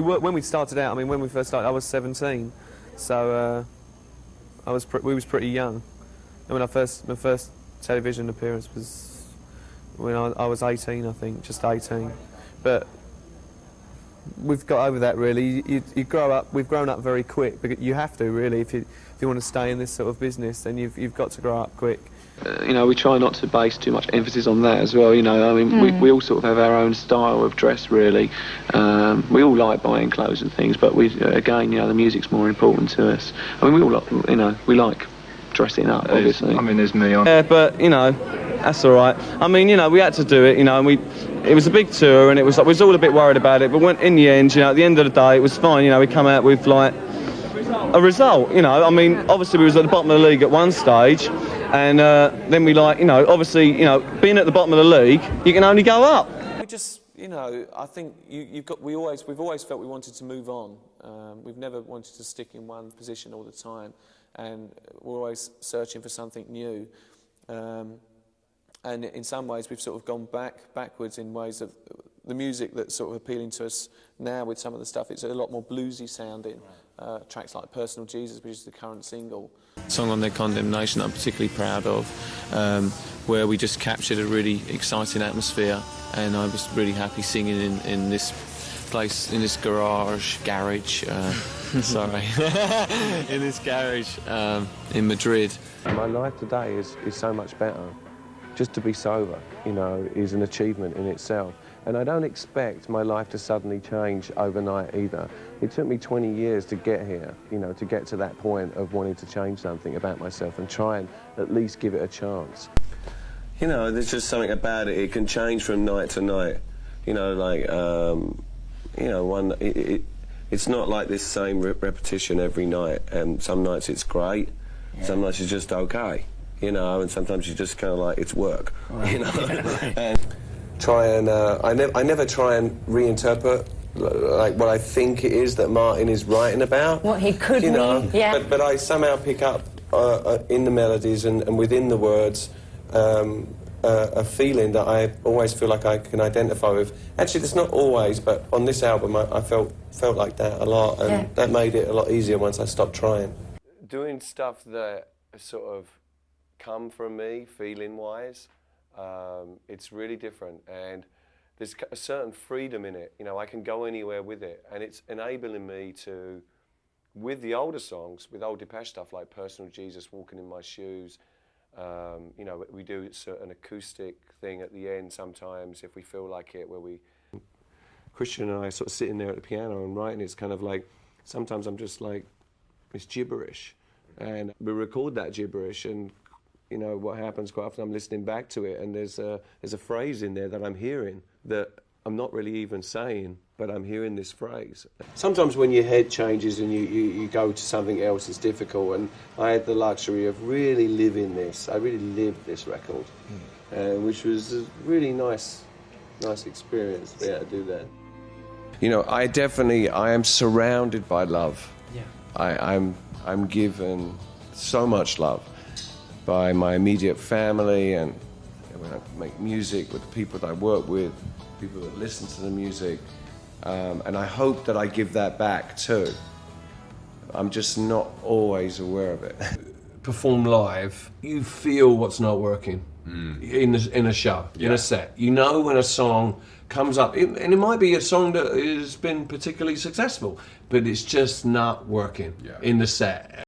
When we started out, I mean, when we first started, I was 17, so we was pretty young. And my first television appearance was when I was 18, I think, just 18. But we've got over that, really. You grow up. We've grown up very quick, because you have to, really, if you want to stay in this sort of business, then you've got to grow up quick. You know, we try not to base too much emphasis on that as well, you know. I mean, we all sort of have our own style of dress, really. We all like buying clothes and things, but again, you know, the music's more important to us. I mean, we all, you know, we like dressing up, obviously. I mean, there's me on. Yeah, but, you know, that's all right. I mean, you know, we had to do it, you know, and it was a big tour, and we was all a bit worried about it, but in the end, you know, at the end of the day, it was fine, you know. We come out with, like, a result, you know. I mean, obviously we was at the bottom of the league at one stage, and then we, like, you know, obviously, you know, being at the bottom of the league, you can only go up. We just, you know, I think we've always felt we wanted to move on. We've never wanted to stick in one position all the time, and we're always searching for something new. And in some ways, we've sort of gone backwards in ways of the music that's sort of appealing to us now with some of the stuff. It's a lot more bluesy sounding. Tracks like Personal Jesus, which is the current single. Song on Their Condemnation I'm particularly proud of, where we just captured a really exciting atmosphere, and I was really happy singing in this place, in this garage, sorry, in this garage in Madrid. My life today is so much better. Just to be sober, you know, is an achievement in itself. And I don't expect my life to suddenly change overnight either. It took me 20 years to get here, you know, to get to that point of wanting to change something about myself and try and at least give it a chance. You know, there's just something about it. It can change from night to night. You know, like, you know, it's not like this same repetition every night. And some nights it's great, some nights it's just okay. You know, and sometimes you just kind of like, it's work, you know. And I never try and reinterpret like what I think it is that Martin is writing about. What he could mean, yeah. But I somehow pick up in the melodies and within the words a feeling that I always feel like I can identify with. Actually, it's not always, but on this album I felt like that a lot, and that made it a lot easier once I stopped trying. Doing stuff that sort of come from me, feeling-wise, it's really different, and there's a certain freedom in it. You know, I can go anywhere with it, and it's enabling me to, with the older songs, with old Depeche stuff like Personal Jesus, Walking in My Shoes, you know, we do an acoustic thing at the end sometimes if we feel like it, where Christian and I are sort of sitting there at the piano and writing. It's kind of like, sometimes I'm just like, it's gibberish, and we record that gibberish, and you know, what happens quite often, I'm listening back to it, and there's a phrase in there that I'm hearing that I'm not really even saying, but I'm hearing this phrase. Sometimes when your head changes and you go to something else, it's difficult, and I had the luxury of really living this. I really lived this record, which was a really nice experience to be able to do that. You know, I am surrounded by love. Yeah. I'm given so much love by my immediate family, and when I make music, with the people that I work with, people that listen to the music, and I hope that I give that back too. I'm just not always aware of it. Perform live, you feel what's not working in a show, in a set. You know when a song comes up, and it might be a song that has been particularly successful, but it's just not working in the set.